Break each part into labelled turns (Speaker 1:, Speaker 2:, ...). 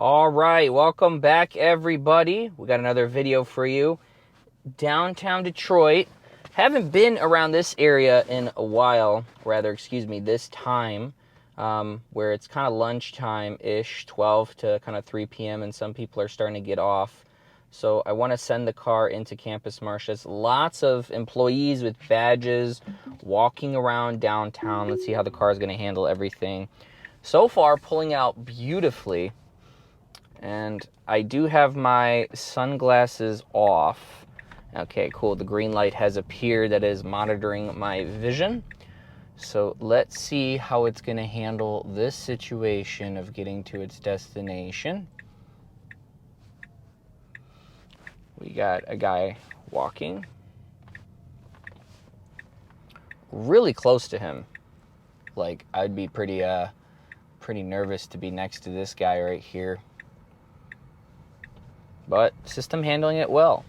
Speaker 1: All right, welcome back, everybody. We got another video for you. Downtown Detroit. Haven't been around this area in a while, this time, where it's kind of lunchtime-ish, 12 to kind of 3 p.m., and some people are starting to get off. So I want to send the car into Campus Martius. Lots of employees with badges walking around downtown. Let's see how the car is going to handle everything. So far, pulling out beautifully. And I do have my sunglasses off. Okay, cool. The green light has appeared that is monitoring my vision. So let's see how it's going to handle this situation of getting to its destination. We got a guy walking really close to him. Like, I'd be pretty nervous to be next to this guy right here. But system handling it well.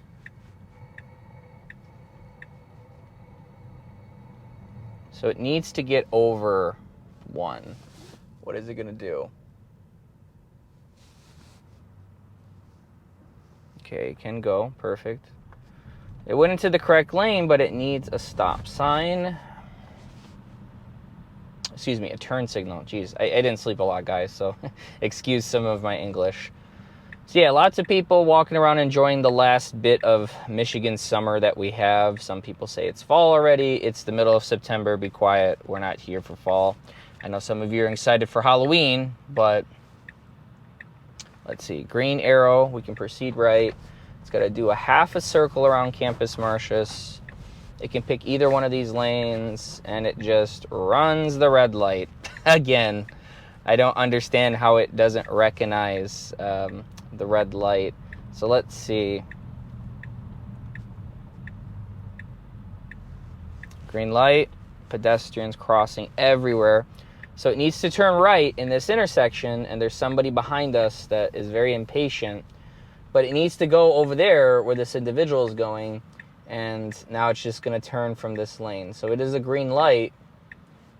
Speaker 1: So it needs to get over 1. What is it going to do? Okay, it can go. Perfect. It went into the correct lane, but it needs a stop sign. Excuse me, a turn signal. Jeez, I didn't sleep a lot, guys, so excuse some of my English. So yeah, lots of people walking around enjoying the last bit of Michigan summer that we have. Some people say it's fall already. It's the middle of September. Be quiet. We're not here for fall. I know some of you are excited for Halloween, but let's see. Green arrow. We can proceed right. It's got to do a half a circle around Campus Martius. It can pick either one of these lanes, and it just runs the red light. Again, I don't understand how it doesn't recognize the red light. So let's see. Green light, pedestrians crossing everywhere. So it needs to turn right in this intersection, and there's somebody behind us that is very impatient. But it needs to go over there where this individual is going, and now it's just going to turn from this lane. So it is a green light,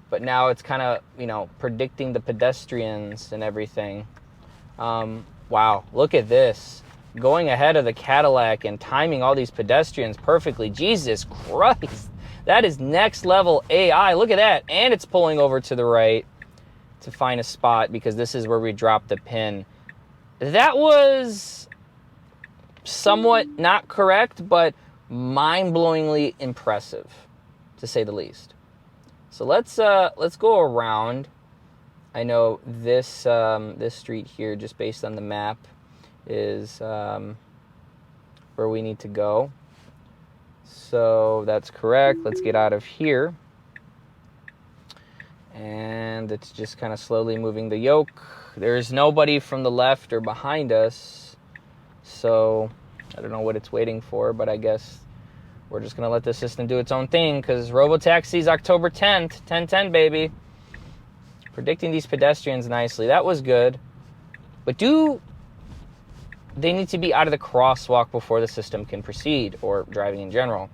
Speaker 1: but now it's kind of, predicting the pedestrians and everything. Wow, look at this. Going ahead of the Cadillac and timing all these pedestrians perfectly. Jesus Christ. That is next level AI. Look at that. And it's pulling over to the right to find a spot because this is where we drop the pin. That was somewhat not correct, but mind-blowingly impressive, to say the least. So let's go around. I know this this street here, just based on the map, is where we need to go. So that's correct. Let's get out of here. And it's just kind of slowly moving the yoke. There's nobody from the left or behind us. So I don't know what it's waiting for, but I guess we're just going to let the system do its own thing because Robotaxi's October 10th, 10/10, baby. Predicting these pedestrians nicely. That was good. But do they need to be out of the crosswalk before the system can proceed, or driving in general?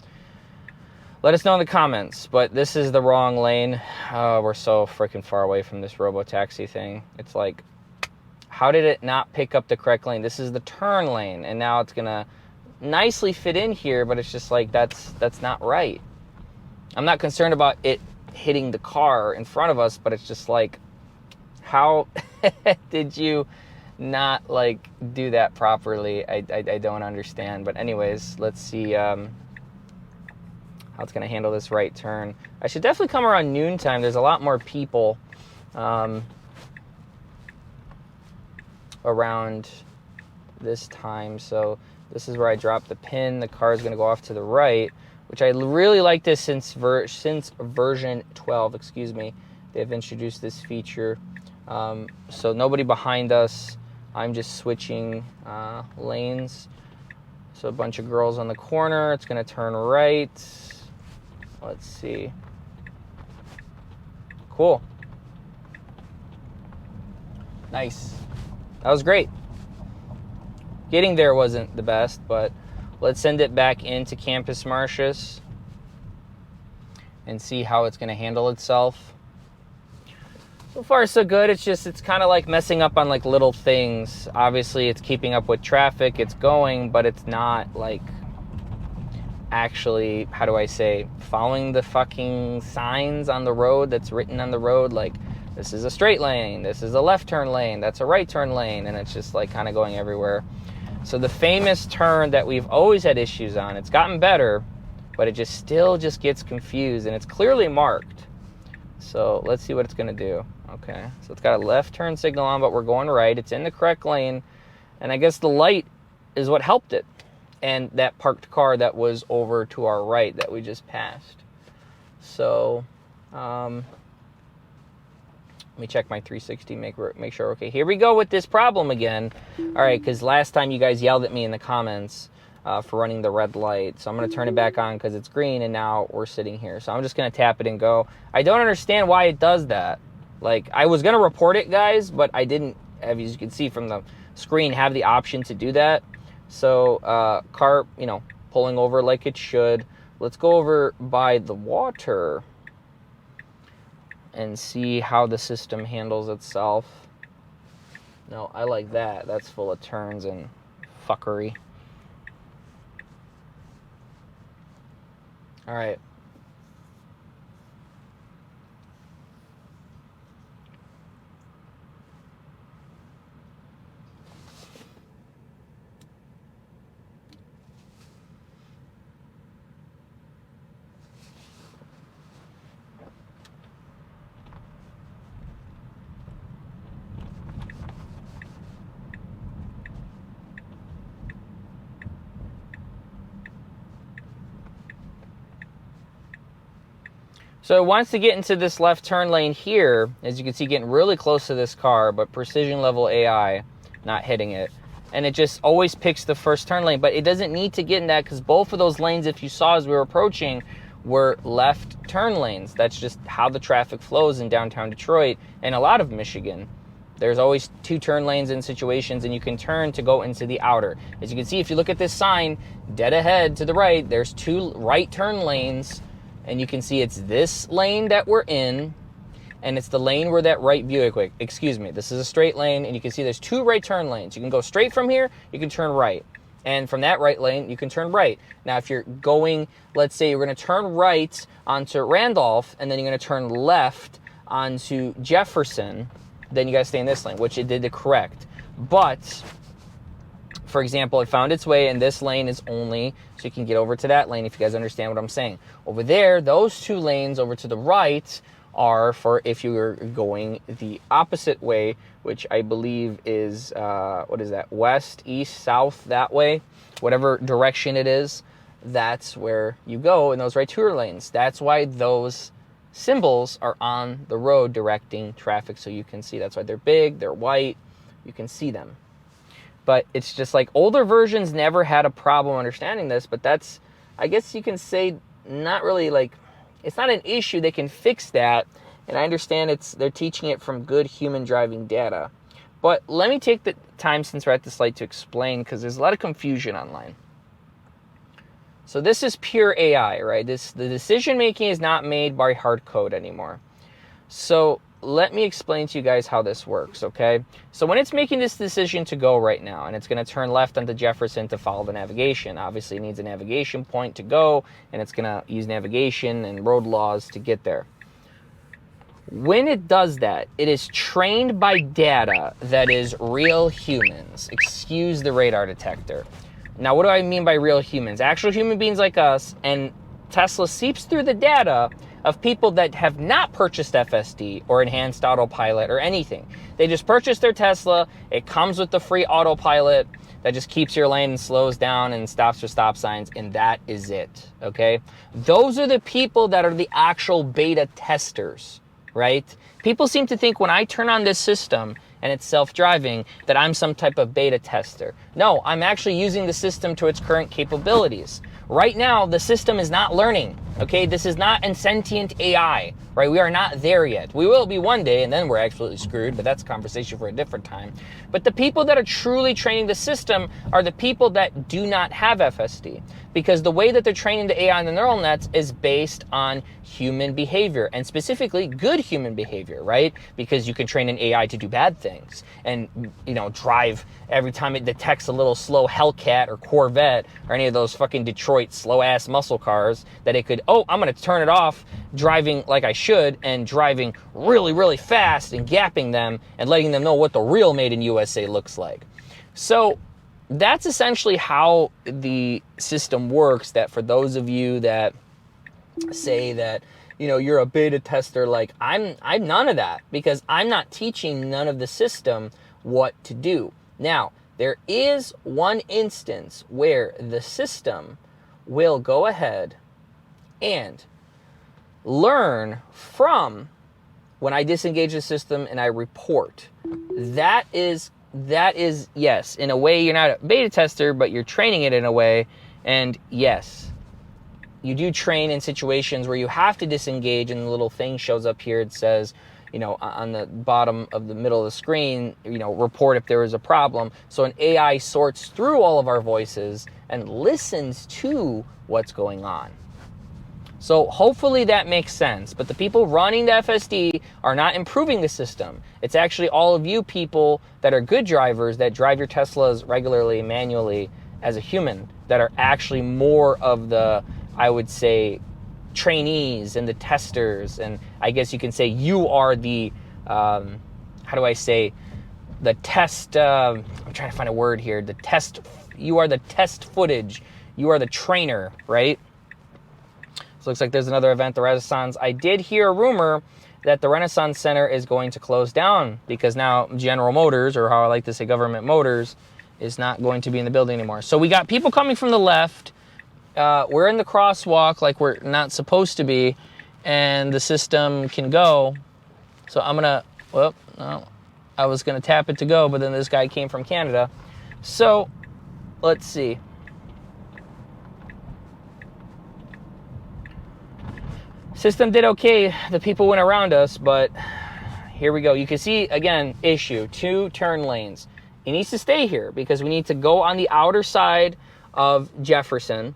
Speaker 1: Let us know in the comments. But this is the wrong lane. We're so freaking far away from this Robotaxi thing. It's like, how did it not pick up the correct lane? This is the turn lane, and now it's going to nicely fit in here, but it's just like, that's not right. I'm not concerned about it hitting the car in front of us, but it's just like, how did you not do that properly? I don't understand. But anyways, let's see how it's going to handle this right turn. I should definitely come around noontime. There's a lot more people around this time. So this is where I drop the pin. The car is going to go off to the right, which I really like this since version 12, they've introduced this feature. So nobody behind us. I'm just switching lanes. So a bunch of girls on the corner. It's going to turn right. Let's see. Cool. Nice. That was great. Getting there wasn't the best, but let's send it back into Campus Martius and see how it's going to handle itself. So far, so good. It's kind of like messing up on like little things. Obviously, it's keeping up with traffic. It's going, but it's not like actually, how do I say, following the fucking signs on the road that's written on the road. Like, this is a straight lane. This is a left turn lane. That's a right turn lane. And it's just like kind of going everywhere. So the famous turn that we've always had issues on, it's gotten better, but it just still just gets confused, and it's clearly marked. So let's see what it's going to do. Okay, so it's got a left turn signal on, but we're going right. It's in the correct lane, and I guess the light is what helped it, and that parked car that was over to our right that we just passed. So let me check my 360, make sure. Okay, here we go with this problem again. All right, because last time you guys yelled at me in the comments for running the red light. So I'm going to turn it back on because it's green, and now we're sitting here. So I'm just going to tap it and go. I don't understand why it does that. Like, I was going to report it, guys, but I didn't, as you can see from the screen, have the option to do that. So car, pulling over like it should. Let's go over by the water and see how the system handles itself. No, I like that. That's full of turns and fuckery. All right. So it wants to get into this left turn lane here, as you can see, getting really close to this car, but precision level AI, not hitting it. And it just always picks the first turn lane, but it doesn't need to get in that because both of those lanes, if you saw as we were approaching, were left turn lanes. That's just how the traffic flows in downtown Detroit and a lot of Michigan. There's always two turn lanes in situations, and you can turn to go into the outer. As you can see, if you look at this sign, dead ahead to the right, there's two right turn lanes. And you can see it's this lane that we're in, and it's the lane where that right Buick, excuse me, this is a straight lane, and you can see there's two right turn lanes. You can go straight from here, you can turn right. And from that right lane, you can turn right. Now, if you're going, let's say you're going to turn right onto Randolph, and then you're going to turn left onto Jefferson, then you got to stay in this lane, which it did the correct. But, for example, it found its way, and this lane is only so you can get over to that lane, if you guys understand what I'm saying. Over there, those two lanes over to the right are for if you're going the opposite way, which I believe is, what is that, west, east, south, that way. Whatever direction it is, that's where you go in those right turn lanes. That's why those symbols are on the road directing traffic, so you can see. That's why they're big, they're white, you can see them. But it's just like older versions never had a problem understanding this, but that's, I guess you can say, not really like, it's not an issue. They can fix that, and I understand they're teaching it from good human driving data. But let me take the time, since we're at this light, to explain, because there's a lot of confusion online. So this is pure AI, right? The decision making is not made by hard code anymore. So let me explain to you guys how this works, okay? So when it's making this decision to go right now, and it's going to turn left onto Jefferson to follow the navigation, obviously it needs a navigation point to go, and it's going to use navigation and road laws to get there. When it does that, it is trained by data that is real humans. Excuse the radar detector. Now, what do I mean by real humans? Actual human beings like us, and Tesla seeps through the data of people that have not purchased FSD or enhanced autopilot or anything. They just purchased their Tesla. It comes with the free autopilot that just keeps your lane and slows down and stops for stop signs, and that is it, okay? Those are the people that are the actual beta testers, right? People seem to think when I turn on this system and it's self-driving that I'm some type of beta tester. No, I'm actually using the system to its current capabilities. Right now, the system is not learning. Okay, this is not a sentient AI, right? We are not there yet. We will be one day, and then we're absolutely screwed, but that's a conversation for a different time. But the people that are truly training the system are the people that do not have FSD, because the way that they're training the AI and the neural nets is based on human behavior, and specifically good human behavior, right? Because you can train an AI to do bad things and, you know, drive every time it detects a little slow Hellcat or Corvette or any of those fucking Detroit slow-ass muscle cars that it could, oh, I'm going to turn it off driving like I should and driving really, really fast and gapping them and letting them know what the real Made in USA looks like. So that's essentially how the system works, that for those of you that say that, you know, you're a beta tester, like I'm none of that, because I'm not teaching none of the system what to do. Now, there is one instance where the system will go ahead and learn from when I disengage the system and I report. That is, yes, in a way you're not a beta tester, but you're training it in a way. And yes, you do train in situations where you have to disengage, and the little thing shows up here. It says, you know, on the bottom of the middle of the screen, you know, report if there is a problem. So an AI sorts through all of our voices and listens to what's going on. So hopefully that makes sense. But the people running the FSD are not improving the system. It's actually all of you people that are good drivers that drive your Teslas regularly, manually, as a human, that are actually more of the, I would say, trainees and the testers. And I guess you can say you are the, how do I say, the test, I'm trying to find a word here, the test, you are the test footage, you are the trainer, right? So it looks like there's another event, the Renaissance. I did hear a rumor that the Renaissance Center is going to close down because now General Motors, or how I like to say Government Motors, is not going to be in the building anymore. So we got people coming from the left. We're in the crosswalk like we're not supposed to be, and the system can go. So I'm gonna, well, no, I was gonna tap it to go, but then this guy came from Canada. So let's see. System did okay. The people went around us, but here we go. You can see, again, issue, 2 turn lanes. It needs to stay here because we need to go on the outer side of Jefferson,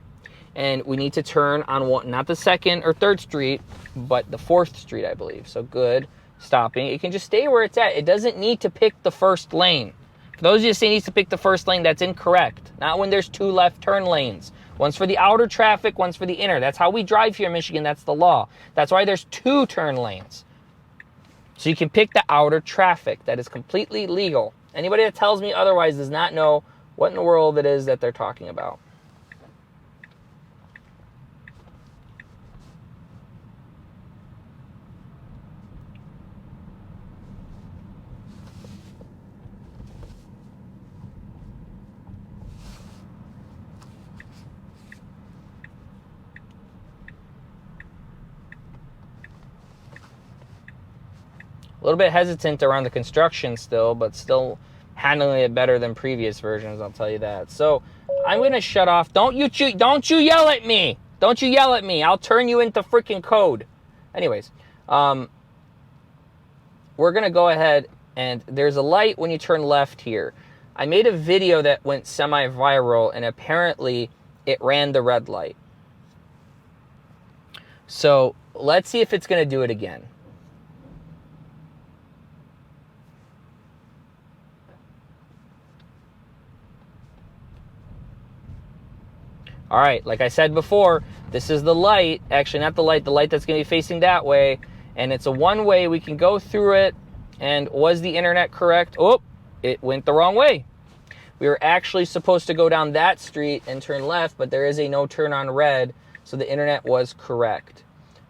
Speaker 1: and we need to turn on one, not the 2nd or 3rd Street, but the 4th Street, I believe. So good, stopping. It can just stay where it's at. It doesn't need to pick the first lane. For those of you that say it needs to pick the first lane, that's incorrect. Not when there's 2 left turn lanes. One's for the outer traffic, one's for the inner. That's how we drive here in Michigan. That's the law. That's why there's 2 turn lanes. So you can pick the outer traffic. That is completely legal. Anybody that tells me otherwise does not know what in the world it is that they're talking about. A little bit hesitant around the construction still, but still handling it better than previous versions, I'll tell you that. So I'm going to shut off. Don't you yell at me. Don't you yell at me. I'll turn you into freaking code. Anyways, we're going to go ahead, and there's a light when you turn left here. I made a video that went semi-viral, and apparently it ran the red light. So let's see if it's going to do it again. All right, like I said before, this is the light. Actually, not the light that's going to be facing that way. And it's a one-way. We can go through it. And was the internet correct? Oh, it went the wrong way. We were actually supposed to go down that street and turn left, but there is a no turn on red, so the internet was correct.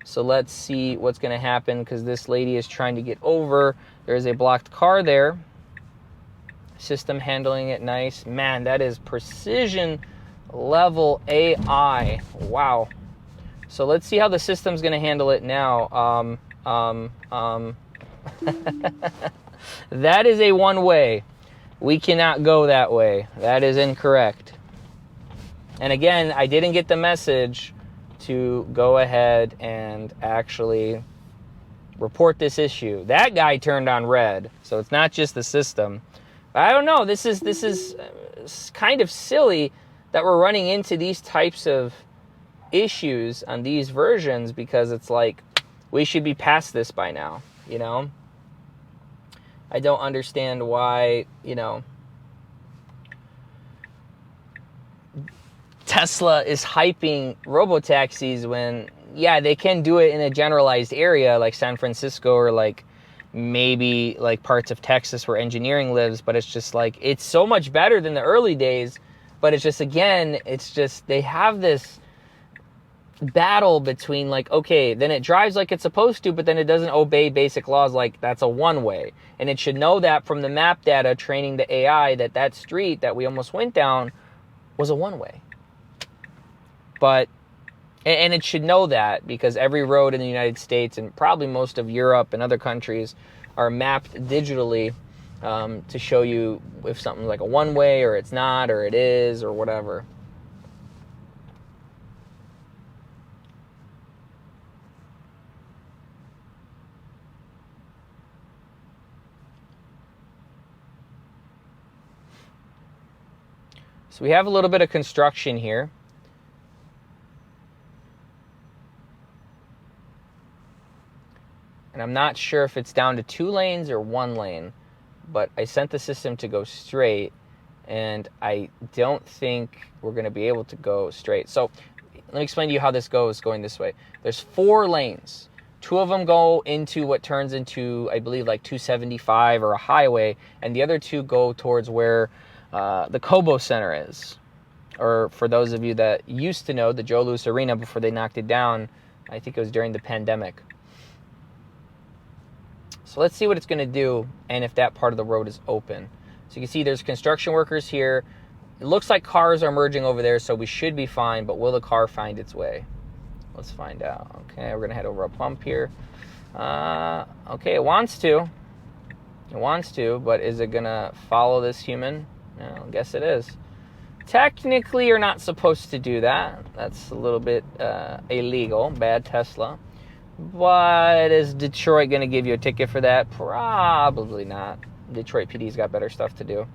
Speaker 1: So let's see what's going to happen, because this lady is trying to get over. There is a blocked car there. System handling it nice. Man, that is precision level AI. Wow. So let's see how the system's going to handle it now. That is a one-way. We cannot go that way. That is incorrect. And again, I didn't get the message to go ahead and actually report this issue. That guy turned on red, so it's not just the system. But I don't know. This is kind of silly that we're running into these types of issues on these versions, because it's like we should be past this by now, you know? I don't understand why, you know, Tesla is hyping robotaxis when, yeah, they can do it in a generalized area like San Francisco or like maybe like parts of Texas where engineering lives, but it's just like, it's so much better than the early days. But it's just, again, it's just, they have this battle between like, okay, then it drives like it's supposed to, but then it doesn't obey basic laws, like that's a one-way. And it should know that from the map data training the AI that that street that we almost went down was a one-way. But, and it should know that because every road in the United States and probably most of Europe and other countries are mapped digitally to show you if something's like a one-way or it's not or it is or whatever. So we have a little bit of construction here. And I'm not sure if it's down to 2 lanes or 1 lane, but I sent the system to go straight, and I don't think we're going to be able to go straight. So let me explain to you how this goes going this way. There's 4 lanes. 2 of them go into what turns into, I believe, like 275 or a highway, and the other 2 go towards where the Cobo Center is. Or for those of you that used to know the Joe Louis Arena before they knocked it down, I think it was during the pandemic. So let's see what it's going to do and if that part of the road is open. So you can see there's construction workers here. It looks like cars are merging over there, so we should be fine, but will the car find its way? Let's find out. Okay, we're going to head over a bump here. Okay, it wants to. It wants to, but is it going to follow this human? No, I guess it is. Technically, you're not supposed to do that. That's a little bit illegal. Bad Tesla. But is Detroit going to give you a ticket for that? Probably not. Detroit PD's got better stuff to do.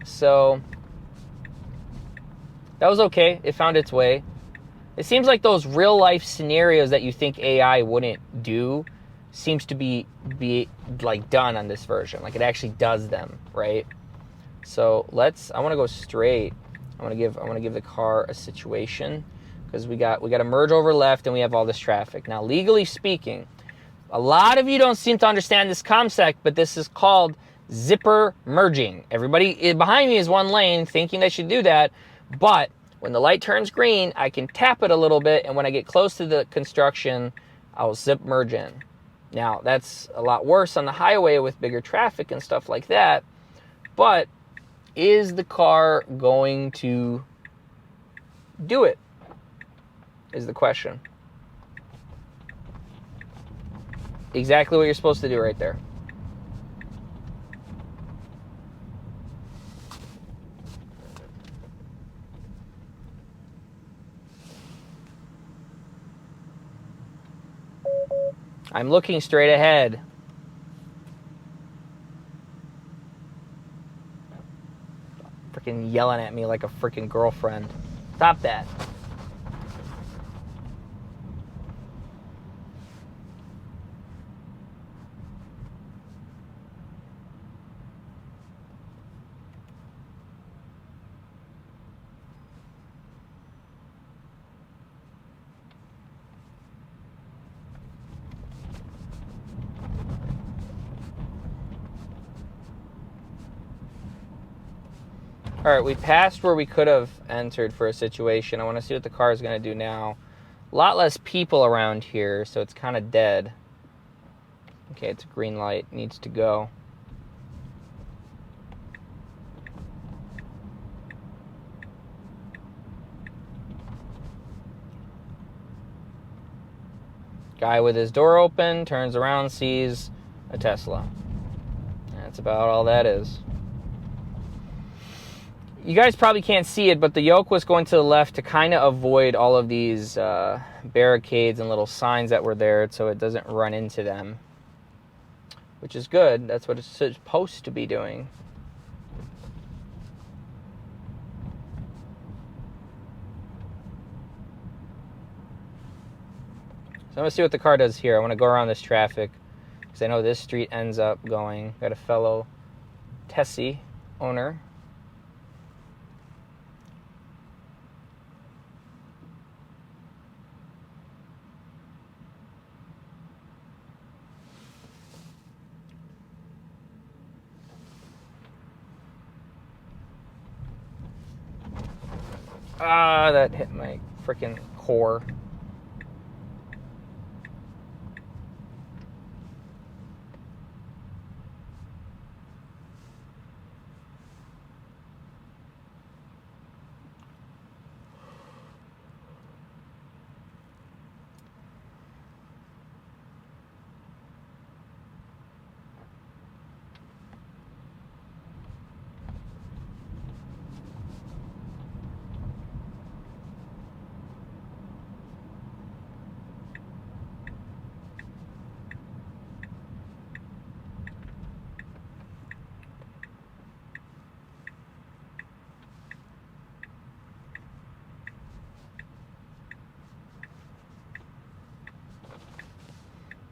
Speaker 1: So that was okay. It found its way. It seems like those real life scenarios that you think AI wouldn't do seems to be like done on this version. Like it actually does them, right? So I want to go straight. I want to give the car a situation. Because we got to merge over left and we have all this traffic. Now, legally speaking, a lot of you don't seem to understand this concept, but this is called zipper merging. Everybody behind me is 1 lane thinking they should do that, but when the light turns green, I can tap it a little bit, and when I get close to the construction, I'll zip merge in. Now, that's a lot worse on the highway with bigger traffic and stuff like that, but is the car going to do it? Is the question. Exactly what you're supposed to do right there. I'm looking straight ahead. Freaking yelling at me like a freaking girlfriend. Stop that. All right, we passed where we could have entered for a situation. I want to see what the car is going to do now. A lot less people around here, so it's kind of dead. Okay, it's a green light. Needs to go. Guy with his door open, turns around, sees a Tesla. That's about all that is. you guys probably can't see it, but the yoke was going to the left to kind of avoid all of these barricades and little signs that were there so it doesn't run into them, which is good. That's what it's supposed to be doing. So I'm going to see what the car does here. I want to go around this traffic because I know this street ends up going. Got a fellow Tessie owner. Ah, that hit my freaking core.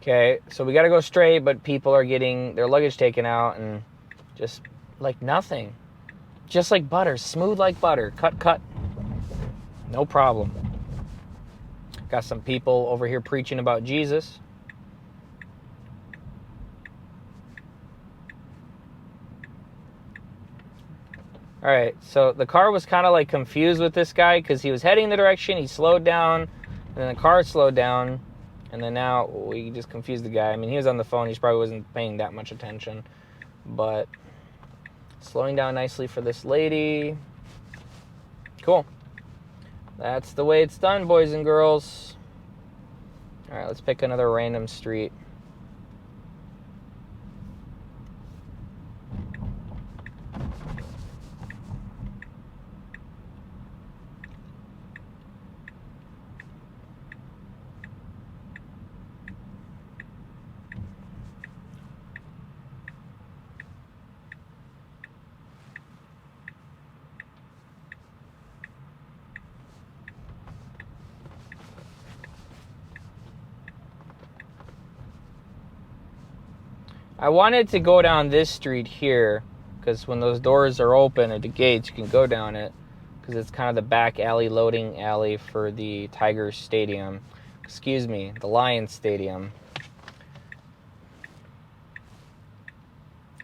Speaker 1: Okay, so we got to go straight, but people are getting their luggage taken out and just like nothing. Just like butter, smooth like butter. Cut, cut. No problem. Got some people over here preaching about Jesus. All right, so the car was kind of like confused with this guy because he was heading the direction. He slowed down, and then the car slowed down. And then now we just confused the guy. I mean, he was on the phone. He probably wasn't paying that much attention. But slowing down nicely for this lady. Cool. That's the way it's done, boys and girls. All right, let's pick another random street. I wanted to go down this street here because when those doors are open or the gates, you can go down it because it's kind of the back alley, loading alley for the Tigers Stadium. Excuse me, the Lions Stadium.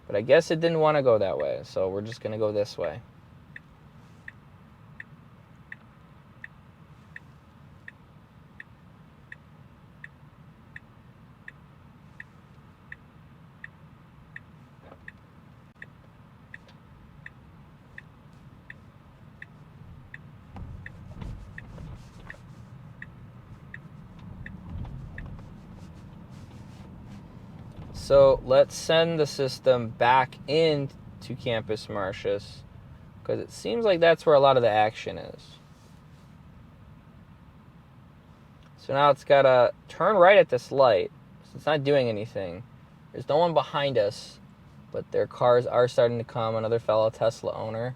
Speaker 1: But I guess it didn't want to go that way, so we're just going to go this way. So let's send the system back into Campus Martius because it seems like that's where a lot of the action is. So now it's got to turn right at this light. So it's not doing anything. There's no one behind us, but their cars are starting to come. Another fellow Tesla owner.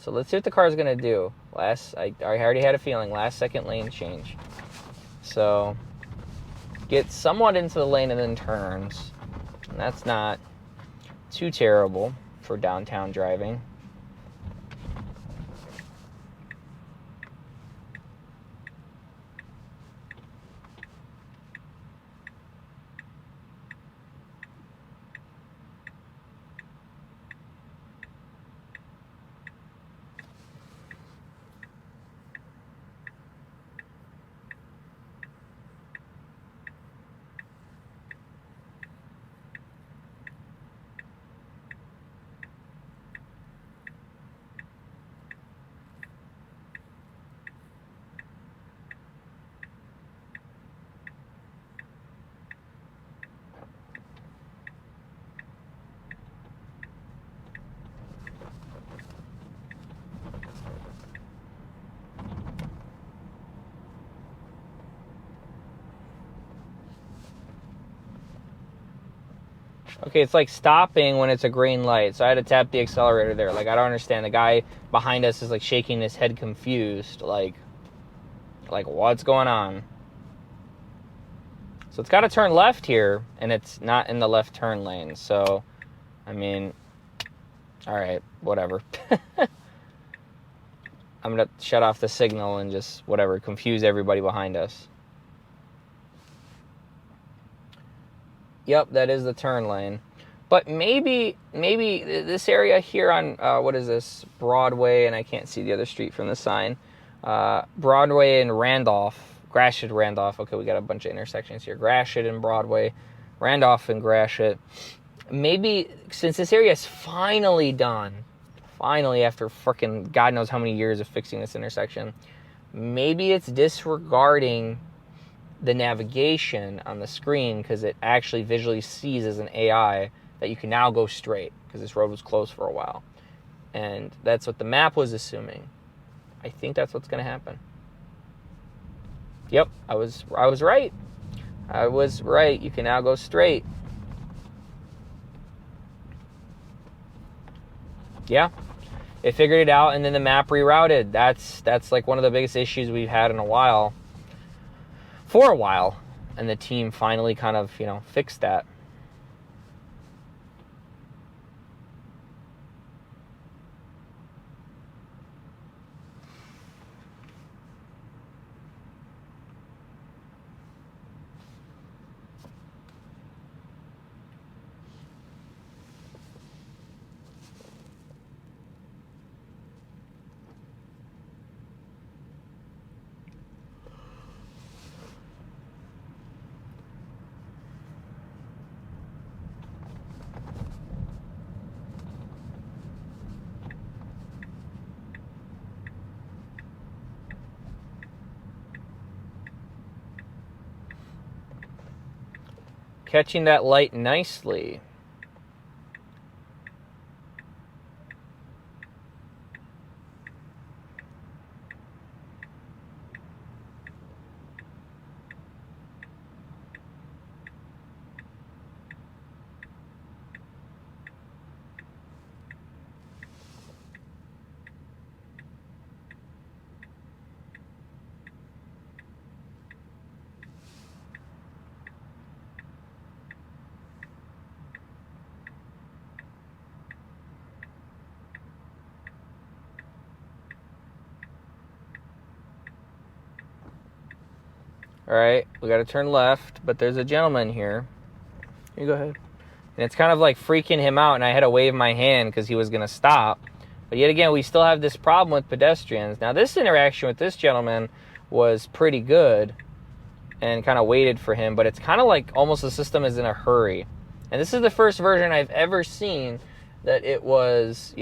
Speaker 1: So let's see what the car is going to do. I already had a feeling. Last second lane change. So get somewhat into the lane and then turns. And that's not too terrible for downtown driving. Okay, it's like stopping when it's a green light. So I had to tap the accelerator there. Like, I don't understand. The guy behind us is like shaking his head confused. Like what's going on? So it's got to turn left here, and it's not in the left turn lane. So, I mean, all right, whatever. I'm going to shut off the signal and just, whatever, confuse everybody behind us. Yep, that is the turn lane. But maybe this area here on, what is this, Broadway, and I can't see the other street from the sign. Broadway and Randolph, Gratiot, Randolph. Okay, we got a bunch of intersections here. Gratiot and Broadway, Randolph and Gratiot. Maybe, since this area is finally done, finally after frickin' God knows how many years of fixing this intersection, maybe it's disregarding the navigation on the screen because it actually visually sees as an AI that you can now go straight because this road was closed for a while. And that's what the map was assuming. I think that's what's going to happen. Yep, I was right. I was right. You can now go straight. Yeah, it figured it out, and then the map rerouted. That's like one of the biggest issues we've had in a while. For a while, and the team finally kind of, fixed that. Catching that light nicely. All right, we got to turn left, but there's a gentleman here. You go ahead. And it's kind of like freaking him out, and I had to wave my hand because he was going to stop. But yet again, we still have this problem with pedestrians. Now, this interaction with this gentleman was pretty good and kind of waited for him, but it's kind of like almost the system is in a hurry. And this is the first version I've ever seen that it was,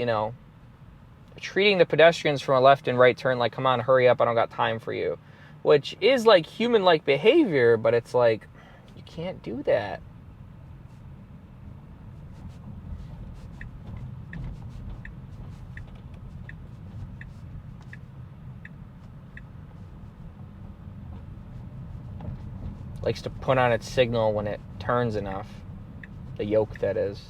Speaker 1: treating the pedestrians from a left and right turn like, come on, hurry up, I don't got time for you. Which is like human-like behavior, but it's like, you can't do that. Likes to put on its signal when it turns enough. The yoke, that is.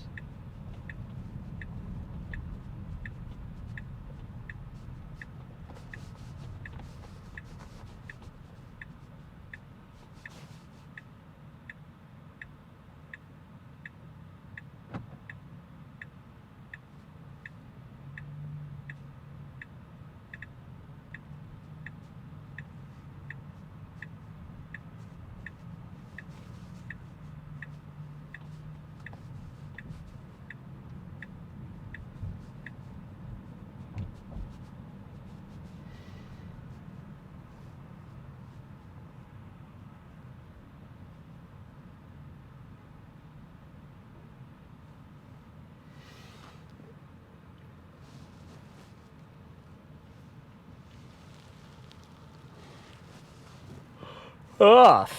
Speaker 1: Ugh.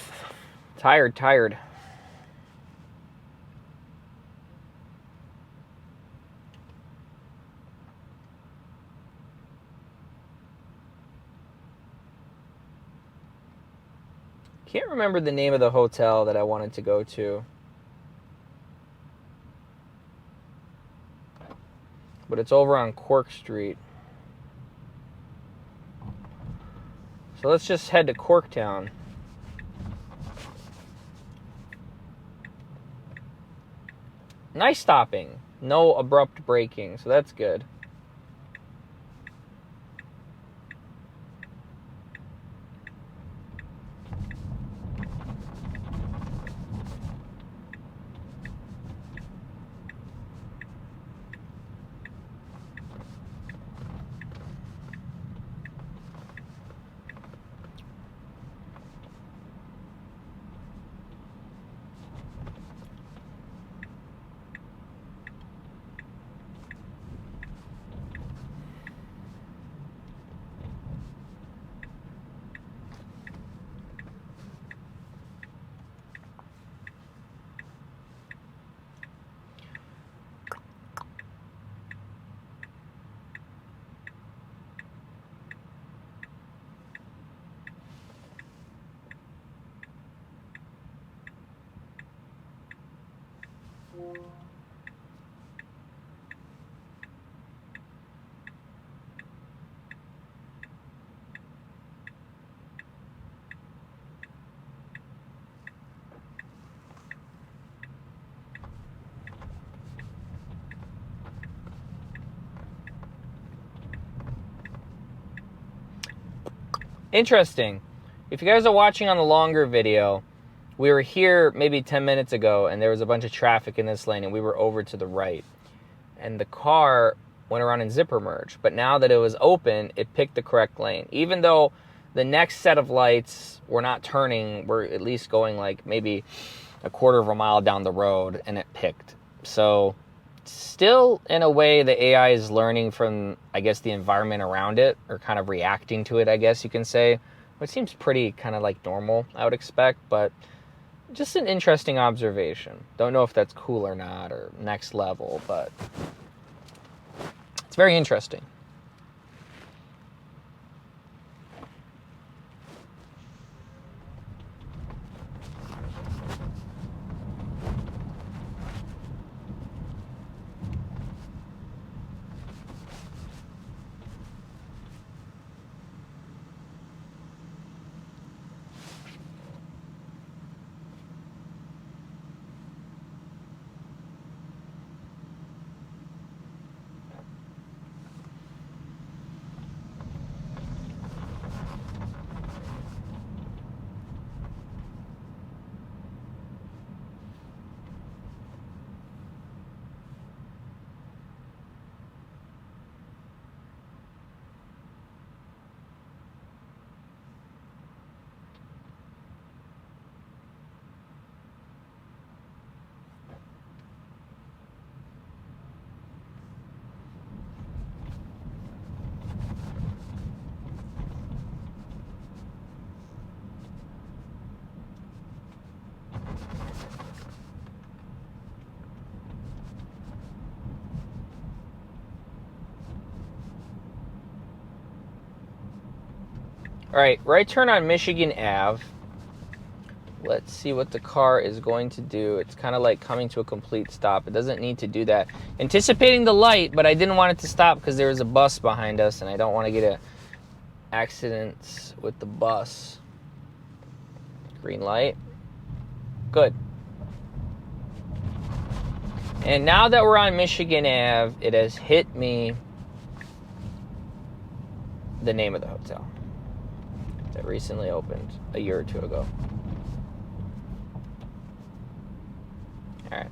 Speaker 1: Tired. Can't remember the name of the hotel that I wanted to go to. but it's over on Cork Street. So let's just head to Corktown. Nice stopping. No abrupt braking, so that's good. Interesting. If you guys are watching on the longer video, we were here maybe 10 minutes ago and there was a bunch of traffic in this lane and we were over to the right. And the car went around in zipper merge. But now that it was open, it picked the correct lane. Even though the next set of lights were not turning, we're at least going like maybe a quarter of a mile down the road and it picked. So still, in a way, the AI is learning from, I guess, the environment around it, or kind of reacting to it, I guess you can say, which seems pretty kind of like normal, I would expect, but just an interesting observation. Don't know if that's cool or not, or next level, but it's very interesting. All right, right turn on Michigan Ave. Let's see what the car is going to do. It's kind of like coming to a complete stop. It doesn't need to do that. Anticipating the light, but I didn't want it to stop because there was a bus behind us, and I don't want to get an accident with the bus. Green light. Good. And now that we're on Michigan Ave, it has hit me the name of the hotel that recently opened a year or two ago. All right.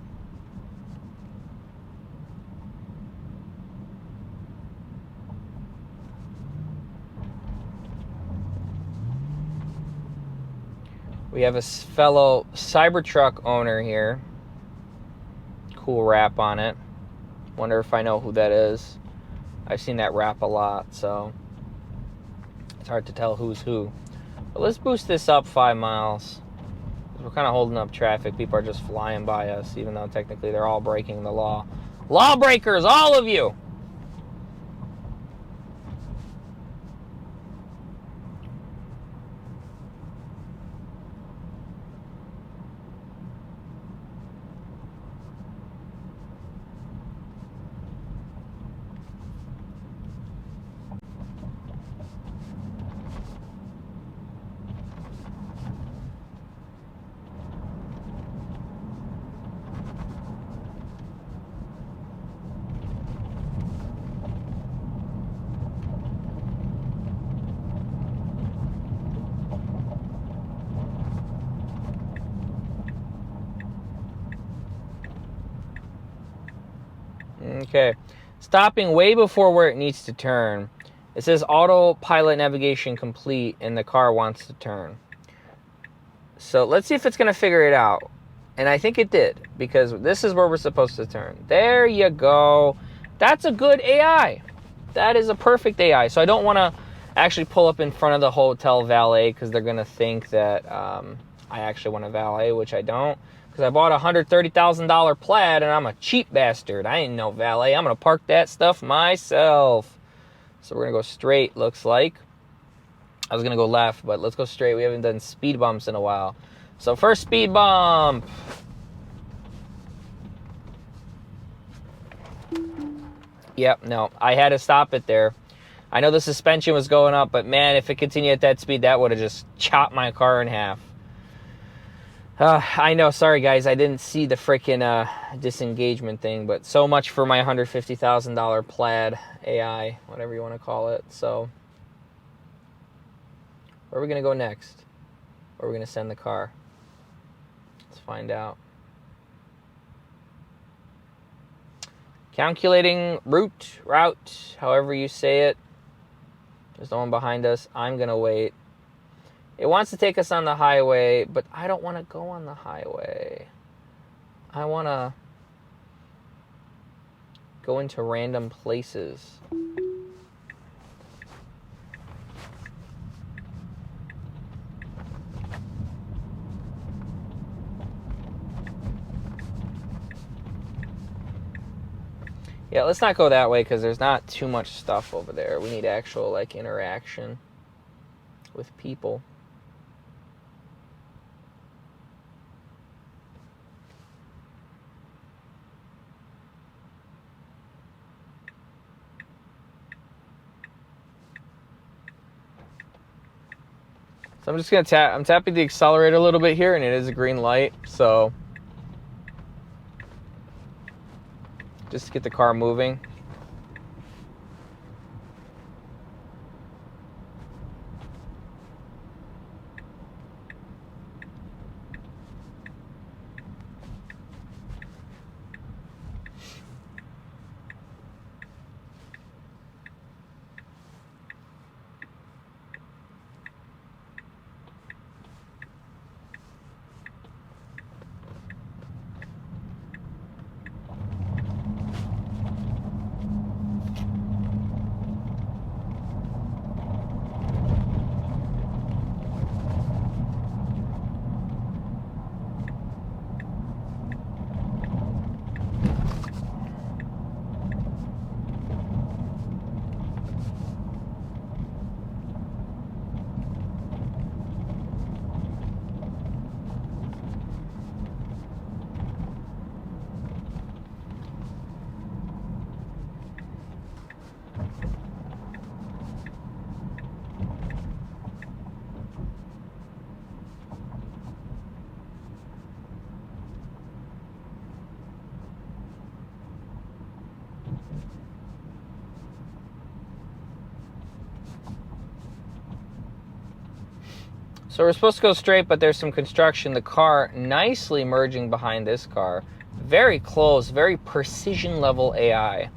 Speaker 1: We have a fellow Cybertruck owner here. Cool wrap on it. Wonder if I know who that is. I've seen that wrap a lot, so it's hard to tell who's who. But let's boost this up 5 miles. We're kind of holding up traffic. People are just flying by us, even though technically they're all breaking the law. Lawbreakers, all of you! Okay. Stopping way before where it needs to turn. It says autopilot navigation complete, and the car wants to turn. So let's see if it's going to figure it out. And I think it did, because this is where we're supposed to turn. There you go. That's a good AI. That is a perfect AI. So I don't want to actually pull up in front of the hotel valet, because they're going to think that I actually want a valet, which I don't. Because I bought a $130,000 Plaid, and I'm a cheap bastard. I ain't no valet. I'm going to park that stuff myself. So we're going to go straight, looks like. I was going to go left, but let's go straight. We haven't done speed bumps in a while. So first speed bump. Yep, no. I had to stop it there. I know the suspension was going up, but man, if it continued at that speed, that would have just chopped my car in half. I know, sorry guys, I didn't see the freaking disengagement thing, but so much for my $150,000 Plaid AI, whatever you want to call it. So, where are we going to go next? Where are we going to send the car? Let's find out. Calculating route, however you say it. There's no one behind us. I'm going to wait. It wants to take us on the highway, but I don't want to go on the highway. I want to go into random places. Yeah, let's not go that way because there's not too much stuff over there. We need actual, like, interaction with people. So I'm just going to I'm tapping the accelerator a little bit here, and it is a green light, so just to get the car moving. So we're supposed to go straight, but there's some construction. The car nicely merging behind this car. Very close, very precision level AI.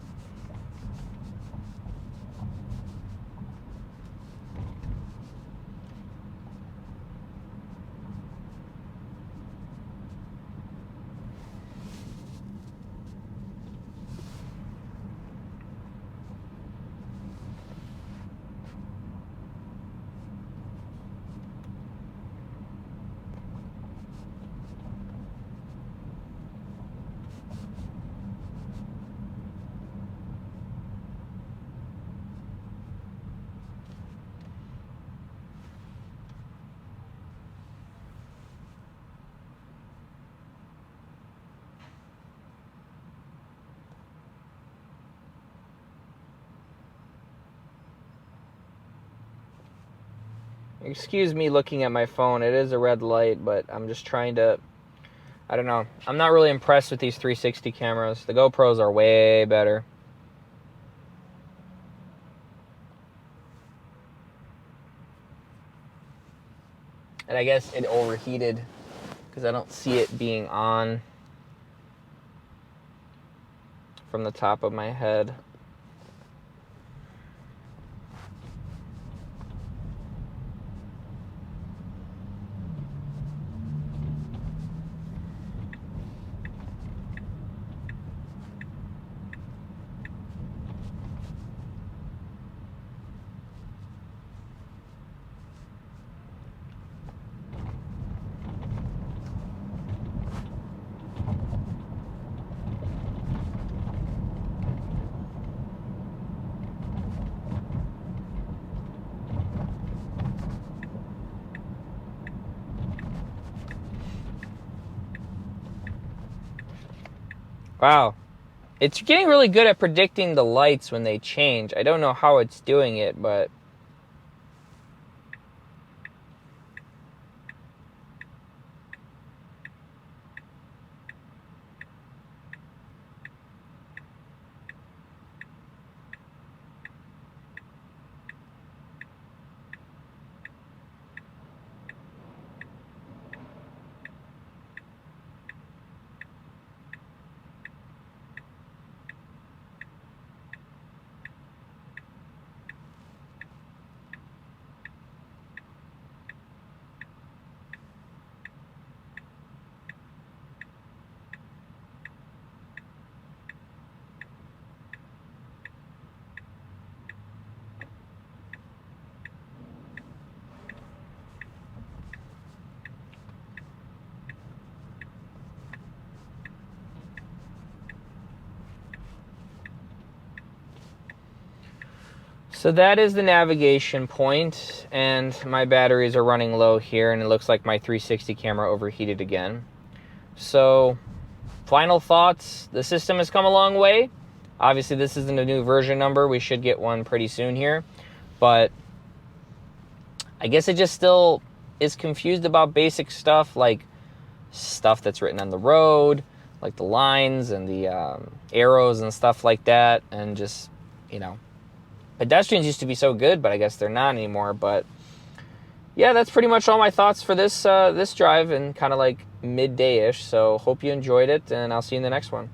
Speaker 1: Excuse me looking at my phone. It is a red light, but I'm just trying to, I don't know. I'm not really impressed with these 360 cameras. The GoPros are way better. And I guess it overheated because I don't see it being on. from the top of my head. Wow. It's getting really good at predicting the lights when they change. I don't know how it's doing it, but... So that is the navigation point, and my batteries are running low here, and it looks like my 360 camera overheated again. So, final thoughts. The system has come a long way. Obviously, this isn't a new version number. We should get one pretty soon here. But I guess it just still is confused about basic stuff, like stuff that's written on the road, like the lines and the arrows and stuff like that, and just, you know, pedestrians used to be so good, but I guess they're not anymore. But yeah, that's pretty much all my thoughts for this this drive, and kind of like midday-ish. So hope you enjoyed it, and I'll see you in the next one.